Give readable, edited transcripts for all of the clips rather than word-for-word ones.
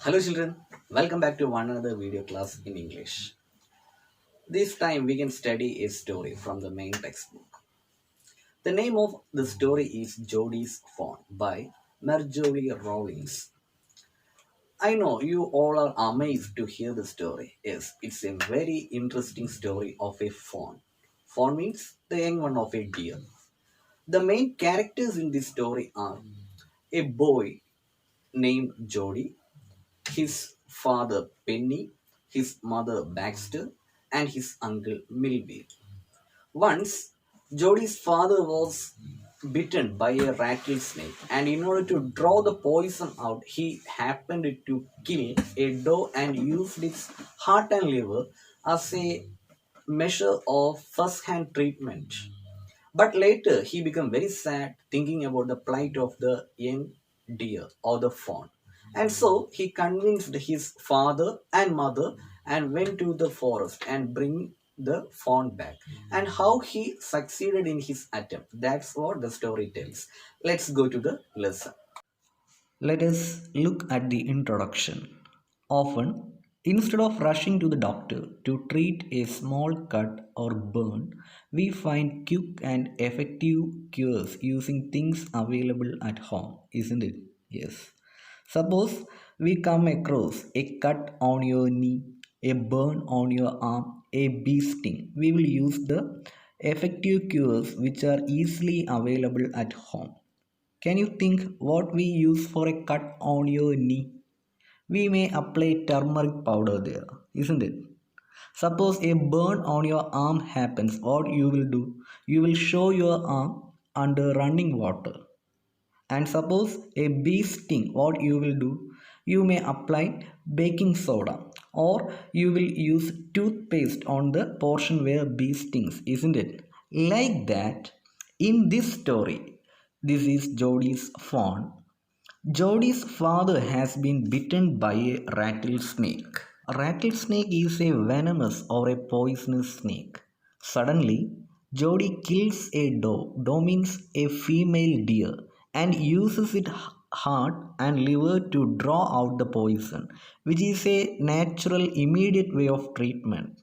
Hello children, welcome back to one another video class in English. This time we can study a story from the main textbook. The name of the story is Jody's Fawn by Marjorie Rawlings. I know you all are amazed to hear the story. Yes, it's a very interesting story of a fawn. Fawn means the young one of a deer. The main characters in this story are a boy named Jody, his father Penny, his mother Baxter, and his uncle Millville. Once, Jody's father was bitten by a rattlesnake, and in order to draw the poison out, he happened to kill a doe and used its heart and liver as a measure of first hand treatment. But later he became very sad thinking about the plight of the young deer or the fawn. And so he convinced his father and mother and went to the forest and bring the fawn back. And how he succeeded in his attempt. That's what the story tells. Let's go to the lesson. Let us look at the introduction. Often, instead of rushing to the doctor to treat a small cut or burn, we find quick and effective cures using things available at home, isn't it? Yes. Suppose we come across a cut on your knee, a burn on your arm, a bee sting. We will use the effective cures which are easily available at home. Can you think what we use for a cut on your knee? We may apply turmeric powder there, isn't it? Suppose a burn on your arm happens, what you will do? You will show your arm under running water. And suppose a bee sting, what you will do? You may apply baking soda or you will use toothpaste on the portion where bee stings, isn't it? Like that, in this story, this is Jody's fawn. Jody's father has been bitten by a rattlesnake. A rattlesnake is a venomous or a poisonous snake. Suddenly, Jody kills a doe. Doe means a female deer and uses its heart and liver to draw out the poison, which is a natural immediate way of treatment.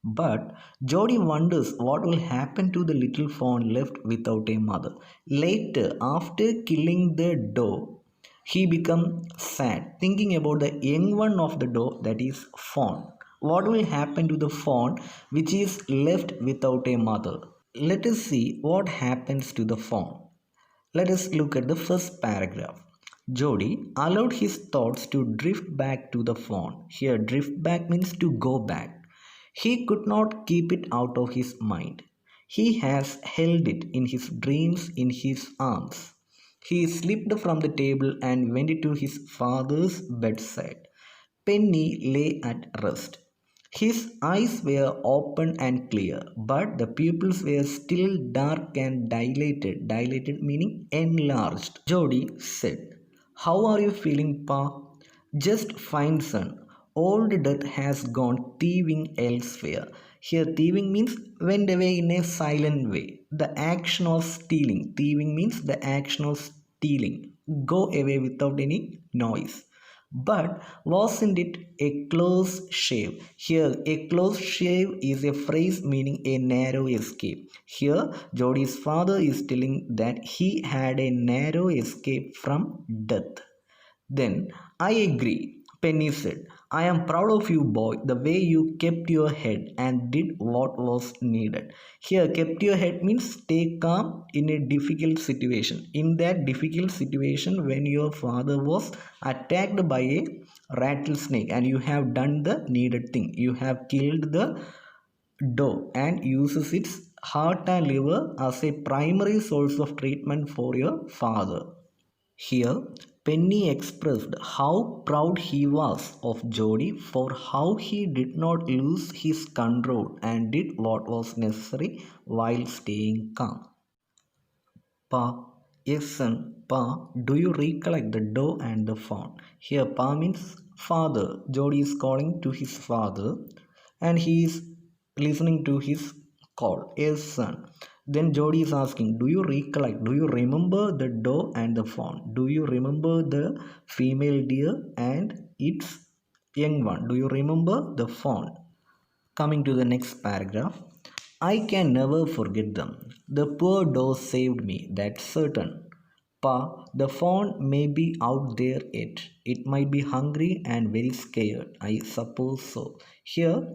But Jody wonders what will happen to the little fawn left without a mother. Later, after killing the doe, he becomes sad, thinking about the young one of the doe, that is fawn. What will happen to the fawn which is left without a mother? Let us see what happens to the fawn. Let us look at the first paragraph. Jody allowed his thoughts to drift back to the fawn. Here, drift back means to go back. He could not keep it out of his mind. He has held it in his dreams in his arms. He slipped from the table and went to his father's bedside. Penny lay at rest. His eyes were open and clear, but the pupils were still dark and dilated. Dilated meaning enlarged. Jody said, "How are you feeling, Pa?" "Just fine, son. Old Death has gone thieving elsewhere." Here, thieving means went away in a silent way. The action of stealing. Thieving means the action of stealing. Go away without any noise. But wasn't it a close shave? Here, a close shave is a phrase meaning a narrow escape. Here, Jody's father is telling that he had a narrow escape from death. Then, "I agree," Penny said. "I am proud of you, boy, the way you kept your head and did what was needed." Here, kept your head means stay calm in a difficult situation. In that difficult situation, when your father was attacked by a rattlesnake and you have done the needed thing, you have killed the doe and uses its heart and liver as a primary source of treatment for your father. Here, Penny expressed how proud he was of Jody for how he did not lose his control and did what was necessary while staying calm. "Pa, yes son, Pa, do you recollect the doe and the fawn?" Here, Pa means father. Jody is calling to his father and he is listening to his call. "Yes, son." Then Jody is asking, "Do you recollect? Do you remember the doe and the fawn? Do you remember the female deer and its young one. Do you remember the fawn? Coming to the next paragraph, I can never forget them. The poor doe saved me, that's certain. Pa, the fawn may be out there yet. It might be hungry and very scared. I suppose so. Here,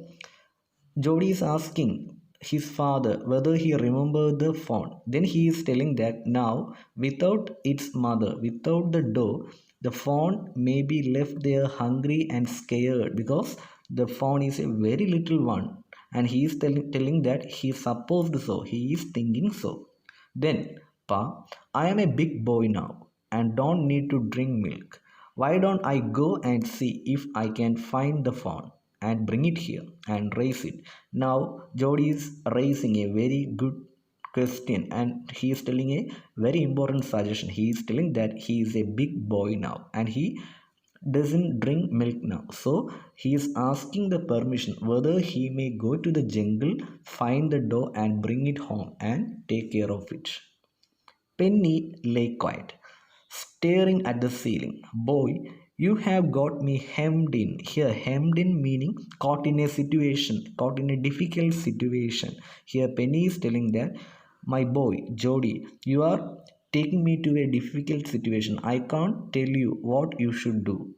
Jody is asking his father whether he remembered the fawn. Then he is telling that now, without its mother, without the doe, the fawn may be left there hungry and scared because the fawn is a very little one. And he is telling that he supposed so, he is thinking so. Then, Pa, I am a big boy now and don't need to drink milk. Why don't I go and see if I can find the fawn and bring it here and raise it? Now, Jody is raising a very good question and he is telling a very important suggestion. He is telling that he is a big boy now and he doesn't drink milk now. So, he is asking the permission whether he may go to the jungle, find the doe, and bring it home and take care of it. Penny lay quiet, staring at the ceiling. Boy, you have got me hemmed in. Here, hemmed in meaning caught in a situation, caught in a difficult situation. Here, Penny is telling that, my boy, Jody, you are taking me to a difficult situation. I can't tell you what you should do.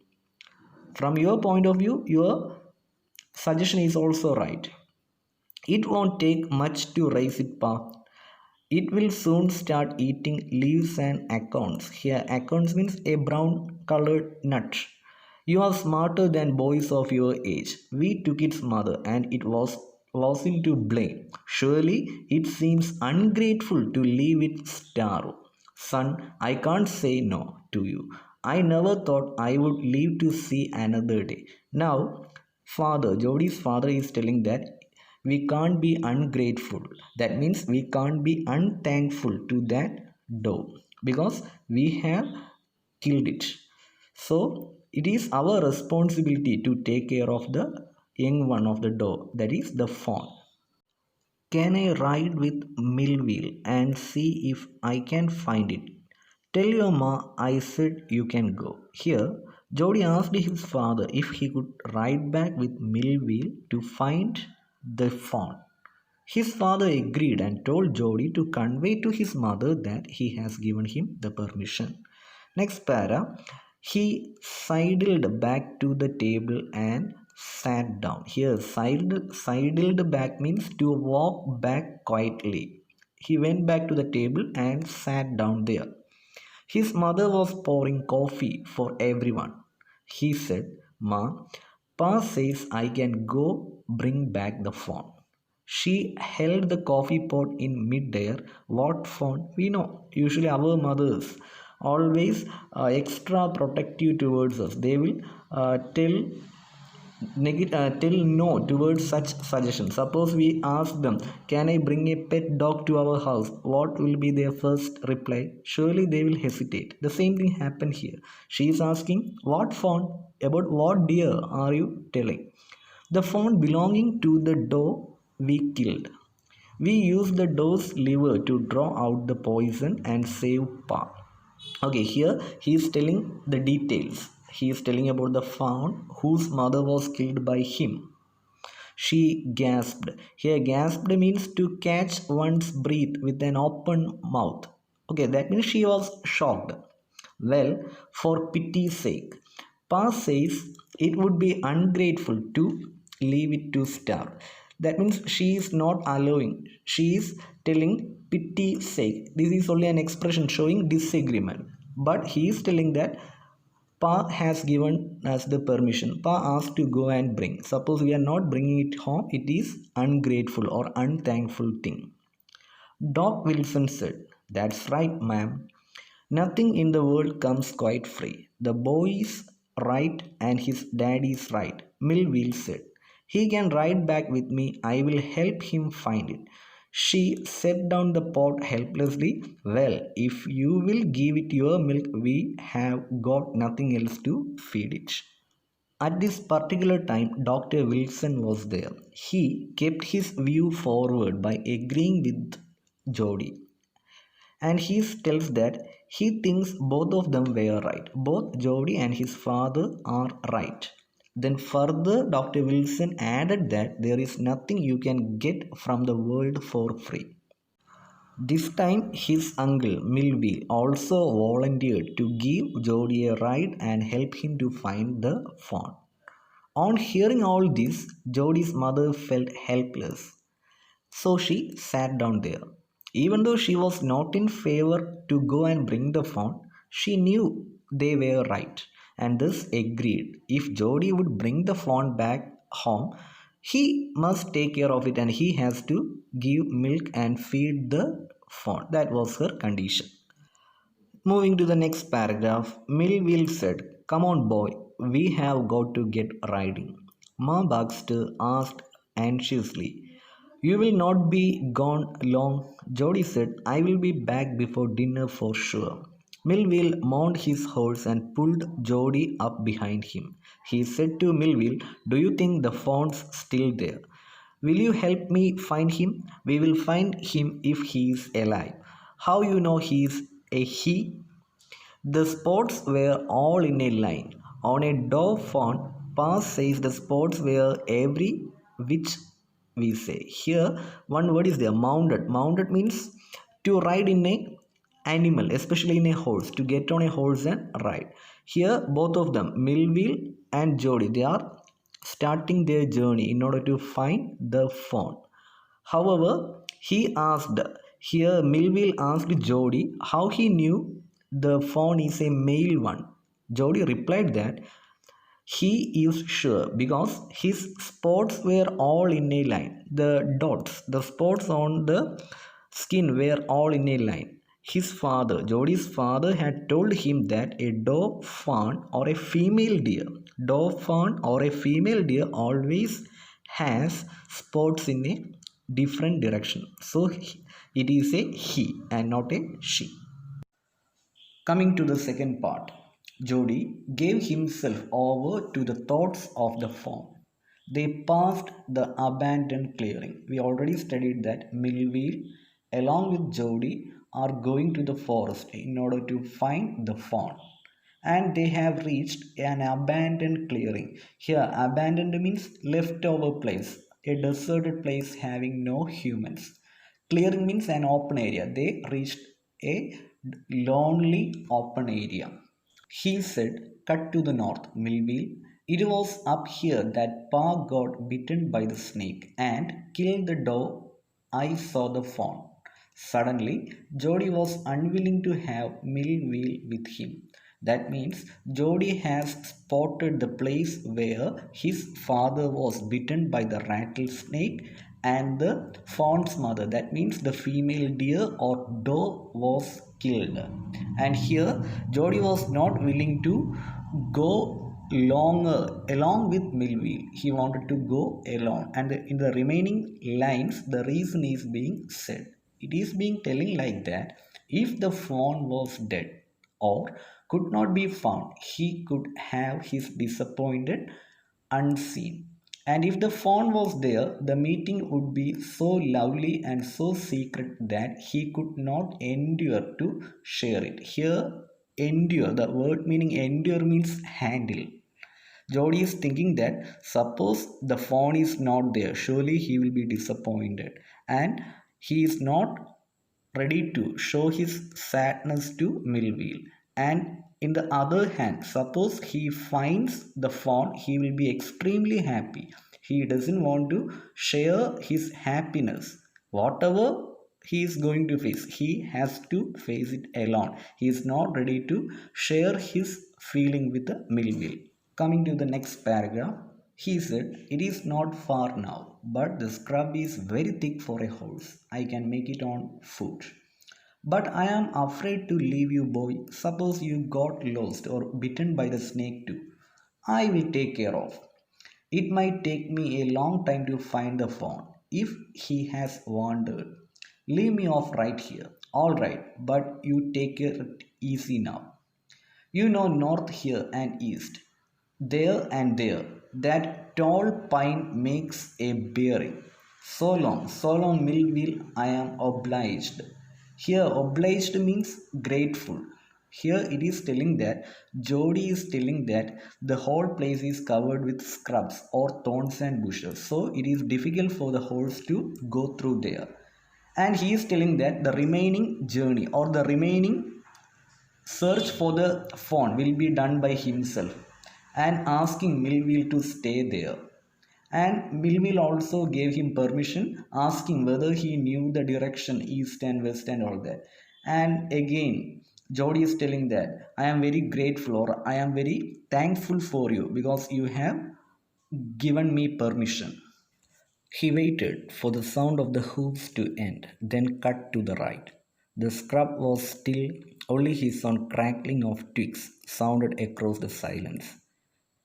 From your point of view, your suggestion is also right. It won't take much to raise it, Pa. It will soon start eating leaves and acorns. Here, acorns means a brown colored nut. You are smarter than boys of your age. We took its mother and it wasn't to blame. Surely it seems ungrateful to leave it starve. Son, I can't say no to you. I never thought I would live to see another day. Now, Jody's father is telling that we can't be ungrateful. That means we can't be unthankful to that doe because we have killed it. So it is our responsibility to take care of the young one of the doe, that is the fawn. Can I ride with Millville and see if I can find it? Tell your ma I said you can go. Here, Jody asked his father if he could ride back with Millville to find the fawn. His father agreed and told Jody to convey to his mother that he has given him the permission. Next para, he sidled back to the table and sat down. Here, sidled back means to walk back quietly. He went back to the table and sat down there. His mother was pouring coffee for everyone. He said, Ma, Pa says I can go bring back the fawn. She held the coffee pot in midair. What fawn? We know. Usually our mothers always extra protective towards us. They will tell no towards such suggestions. Suppose we ask them, can I bring a pet dog to our house? What will be their first reply? Surely they will hesitate. The same thing happened here. She is asking, what fawn? About what deer are you telling? The fawn belonging to the doe we killed. We use the doe's liver to draw out the poison and save Pa. Okay, here he is telling the details. He is telling about the fawn whose mother was killed by him. She gasped. Here, gasped means to catch one's breath with an open mouth. Okay, that means she was shocked. Well, for pity's sake, Pa says it would be ungrateful to leave it to starve. That means she is not allowing. She is telling pity's sake. This is only an expression showing disagreement. But he is telling that Pa has given us the permission. Pa asked to go and bring. Suppose we are not bringing it home, it is ungrateful or unthankful thing. Doc Wilson said, that's right, ma'am. Nothing in the world comes quite free. The boy is right and his dad is right, Millville said. He can ride back with me. I will help him find it. She set down the pot helplessly. Well, if you will give it your milk, we have got nothing else to feed it. At this particular time, Dr. Wilson was there. He kept his view forward by agreeing with Jody. and he tells that he thinks both of them were right. Both Jody and his father are right. Then further, Dr. Wilson added that there is nothing you can get from the world for free. This time, his uncle Milville also volunteered to give Jody a ride and help him to find the fawn. On hearing all this, Jody's mother felt helpless. So she sat down there. Even though she was not in favor to go and bring the phone, she knew they were right and thus agreed if Jody would bring the phone back home, he must take care of it and he has to give milk and feed the phone. That was her condition. Moving to the next paragraph, Millville said, "Come on, boy, we have got to get riding." Ma Baxter asked anxiously, "You will not be gone long?" Jody said, "I will be back before dinner for sure." Millville mounted his horse and pulled Jody up behind him. He said to Millville, "Do you think the fawn's still there? Will you help me find him? We will find him if he is alive." "How you know he is a he?" The spots were all in a line. On a dove font, Pass says the spots were every which we say. Here, one word is there, mounted. Mounted means to ride in a animal, especially in a horse, to get on a horse and ride. Here, both of them, Millville and Jody, they are starting their journey in order to find the fawn. However, he asked, here Millville asked Jody how he knew the fawn is a male one. Jody replied that he is sure because his spots were all in a line. The dots, the spots on the skin were all in a line. His father, Jody's father, had told him that a dove fawn or a female deer, dove fawn or a female deer always has spots in a different direction. So it is a he and not a she. Coming to the second part, Jody gave himself over to the thoughts of the fawn. They passed the abandoned clearing. We already studied that Millville, along with Jody, are going to the forest in order to find the fawn. And they have reached an abandoned clearing. Here, abandoned means leftover place, a deserted place having no humans. Clearing means an open area. They reached a lonely open area. He said, "Cut to the north, Millville. It was up here that Pa got bitten by the snake and killed the dove. I saw the fawn." Suddenly, Jody was unwilling to have Millville with him. That means Jody has spotted the place where his father was bitten by the rattlesnake and the fawn's mother, that means the female deer or doe, was killed. And here Jody was not willing to go longer along with Millville. He wanted to go alone. And in the remaining lines, the reason is being said. It is being telling like that if the fawn was dead or could not be found, he could have his disappointed unseen. And if the fawn was there, the meeting would be so lovely and so secret that he could not endure to share it. Here, endure, the word meaning endure means handle. Jody is thinking that suppose the fawn is not there, surely he will be disappointed. And he is not ready to show his sadness to Millville. And in the other hand, suppose he finds the fawn, he will be extremely happy. He doesn't want to share his happiness. Whatever he is going to face, he has to face it alone. He is not ready to share his feeling with the Millville. Coming to the next paragraph, he said, "It is not far now, but the scrub is very thick for a horse. I can make it on foot. But I am afraid to leave you, boy. Suppose you got lost or bitten by the snake too. I will take care of. It might take me a long time to find the fawn if he has wandered. Leave me off right here. All right, but you take it easy now. You know north here and east. There and there. That tall pine makes a bearing. So long, Millville, I am obliged." Here, obliged means grateful. Here it is telling that Jody is telling that the whole place is covered with scrubs or thorns and bushes, so it is difficult for the horse to go through there. And he is telling that the remaining journey or the remaining search for the fawn will be done by himself, and asking Millville to stay there. And Millville also gave him permission, asking whether he knew the direction east and west and all that. And again, Jody is telling that I am very grateful or I am very thankful for you because you have given me permission. He waited for the sound of the hooves to end, then cut to the right. The scrub was still, only his own crackling of twigs sounded across the silence.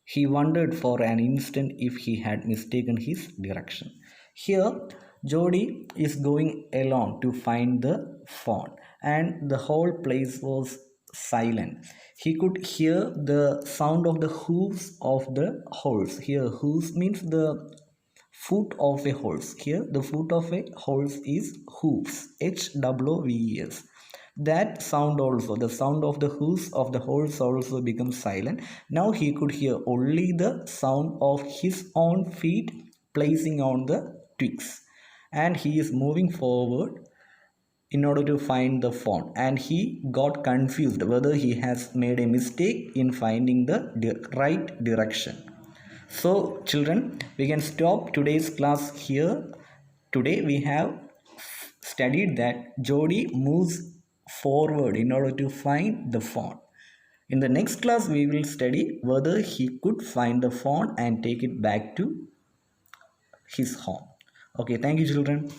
He wondered for an instant if he had mistaken his direction. Here, Jody is going alone to find the fawn, and the whole place was silent. He could hear the sound of the hooves of the horse. Here, hooves means the foot of a horse. Here, the foot of a horse is hooves. HWVES. That sound also, the sound of the hooves of the horse also becomes silent. Now he could hear only the sound of his own feet placing on the twigs. And he is moving forward in order to find the fawn, and he got confused whether he has made a mistake in finding the right direction. So, children, we can stop today's class here. Today, we have studied that Jody moves forward in order to find the fawn. In the next class, we will study whether he could find the fawn and take it back to his home. Okay, thank you, children.